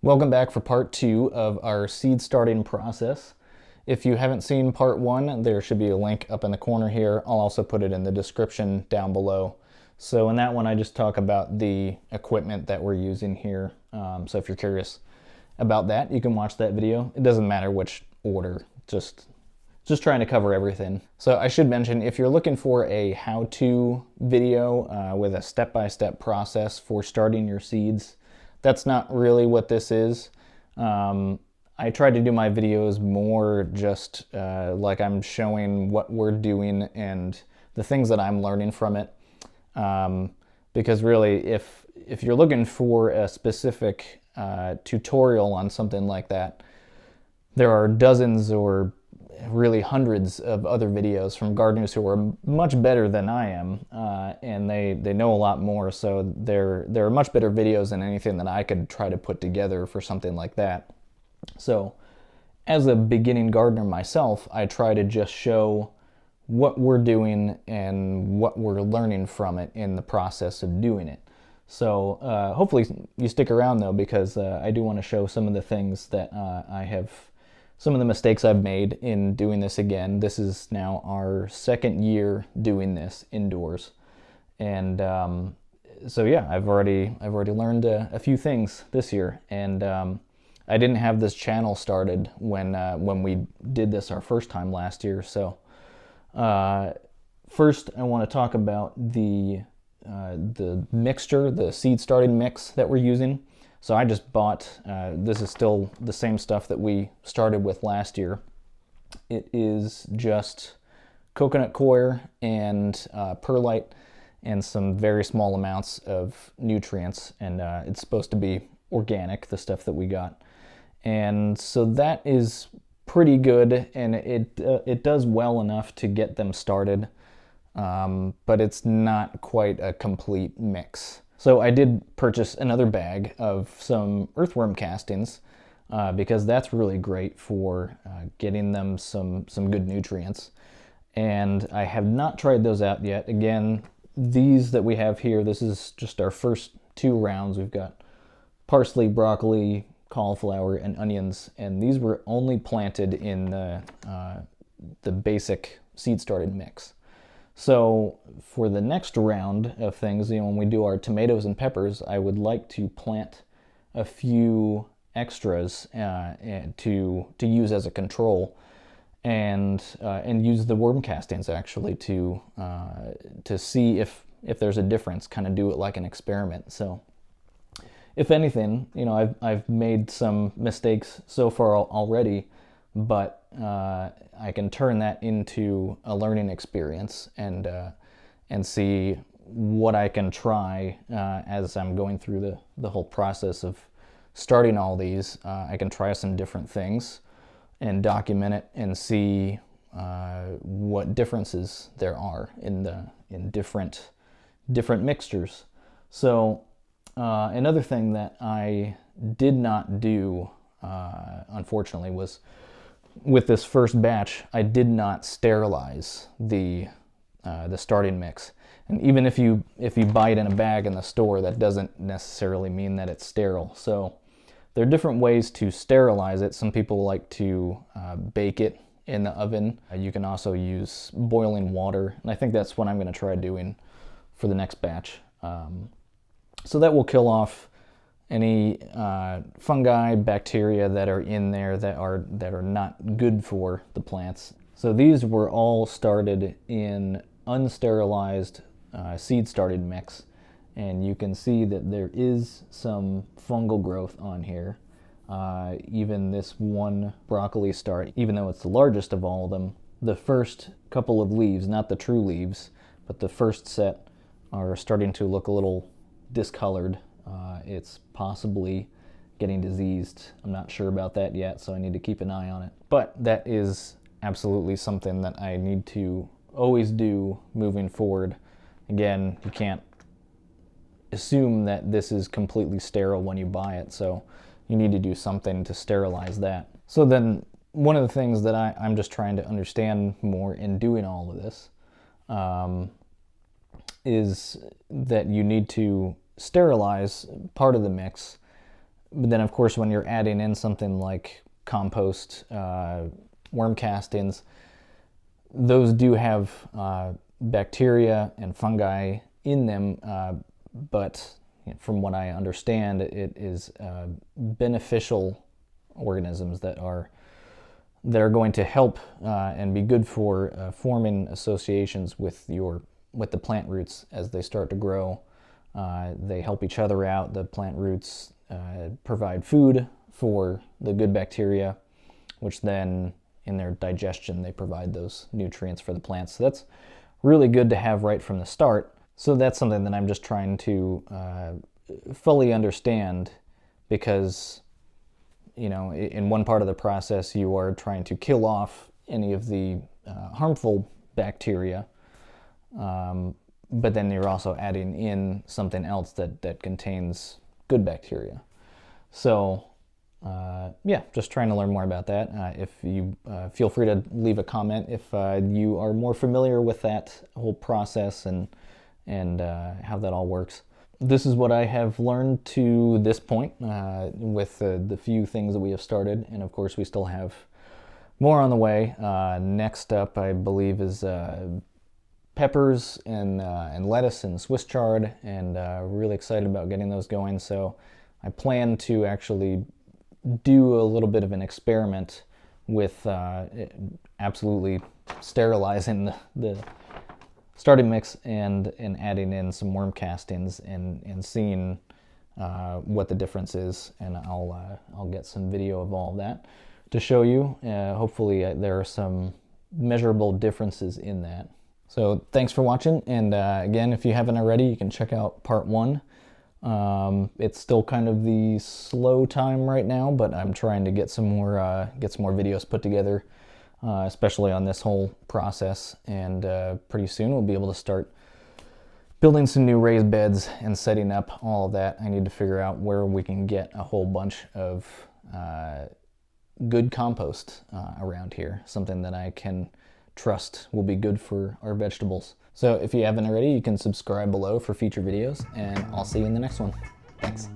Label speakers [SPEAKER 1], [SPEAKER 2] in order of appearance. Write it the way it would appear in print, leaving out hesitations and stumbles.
[SPEAKER 1] Welcome back for part 2 of our seed starting process. If you haven't seen part 1, there should be a link up in the corner here. I'll also put it in the description down below. So in that one, I just talk about the equipment that we're using here. So if you're curious about that, you can watch that video. It doesn't matter which order, just trying to cover everything. So I should mention, if you're looking for a how-to video with a step-by-step process for starting your seeds, that's not really what this is. I try to do my videos more just like I'm showing what we're doing and the things that I'm learning from it. Because really, if you're looking for a specific tutorial on something like that, there are dozens or really hundreds of other videos from gardeners who are much better than I am, and they know a lot more, so they're much better videos than anything that I could try to put together for something like that. So as a beginning gardener myself, I try to just show what we're doing and what we're learning from it in the process of doing it. So hopefully you stick around though, because I do want to show some of the things that some of the mistakes I've made in doing this again. This is now our second year doing this indoors. And so yeah, I've already learned a few things this year. And I didn't have this channel started when we did this our first time last year. So first I want to talk about the mixture, the seed starting mix that we're using. So I just bought, this is still the same stuff that we started with last year. It is just coconut coir and perlite and some very small amounts of nutrients, and it's supposed to be organic, the stuff that we got. And so that is pretty good, and it does well enough to get them started, but it's not quite a complete mix. So I did purchase another bag of some earthworm castings because that's really great for getting them some good nutrients. And I have not tried those out yet. Again, these that we have here, this is just our first 2 rounds. We've got parsley, broccoli, cauliflower, and onions, and these were only planted in the basic seed started mix. So for the next round of things, when we do our tomatoes and peppers, I would like to plant a few extras to use as a control, and use the worm castings actually to see if there's a difference. Kind of do it like an experiment. So if anything, I've made some mistakes so far already, but I can turn that into a learning experience and see what I can try as I'm going through the whole process of starting all these. I can try some different things and document it and see what differences there are in different mixtures. So another thing that I did not do, unfortunately, was with this first batch, I did not sterilize the starting mix. And even if you buy it in a bag in the store, that doesn't necessarily mean that it's sterile. So there are different ways to sterilize it. Some people like to bake it in the oven. You can also use boiling water, and I think that's what I'm going to try doing for the next batch. So that will kill off any fungi, bacteria that are in there that are not good for the plants. So these were all started in unsterilized seed started mix, and you can see that there is some fungal growth on here. Even this one broccoli start, even though it's the largest of all of them, the first couple of leaves, not the true leaves, but the first set, are starting to look a little discolored. It's possibly getting diseased. I'm not sure about that yet, so I need to keep an eye on it. But that is absolutely something that I need to always do moving forward. Again, you can't assume that this is completely sterile when you buy it, so you need to do something to sterilize that. So then one of the things that I'm just trying to understand more in doing all of this is that you need to sterilize part of the mix But then, of course, when you're adding in something like compost, worm castings, those do have bacteria and fungi in them, but from what I understand, it is beneficial organisms that are going to help and be good for forming associations with the plant roots as they start to grow. They help each other out. The plant roots provide food for the good bacteria, which then in their digestion they provide those nutrients for the plants. So that's really good to have right from the start. So that's something that I'm just trying to fully understand, because in one part of the process you are trying to kill off any of the harmful bacteria, but then you're also adding in something else that contains good bacteria. So yeah, just trying to learn more about that. If you feel free to leave a comment if you are more familiar with that whole process and how that all works. This is what I have learned to this point with the few things that we have started, and of course we still have more on the way. Next up, I believe, is peppers and lettuce and Swiss chard, and really excited about getting those going. So I plan to actually do a little bit of an experiment with absolutely sterilizing the starting mix and adding in some worm castings and seeing what the difference is, and I'll get some video of all of that to show you. Hopefully there are some measurable differences in that. So thanks for watching, and again, if you haven't already, you can check out part 1. It's still kind of the slow time right now, but I'm trying to get some more videos put together, especially on this whole process, and pretty soon we'll be able to start building some new raised beds and setting up all of that. I need to figure out where we can get a whole bunch of good compost around here, something that I can trust will be good for our vegetables. So if you haven't already, you can subscribe below for future videos, and I'll see you in the next one. Thanks.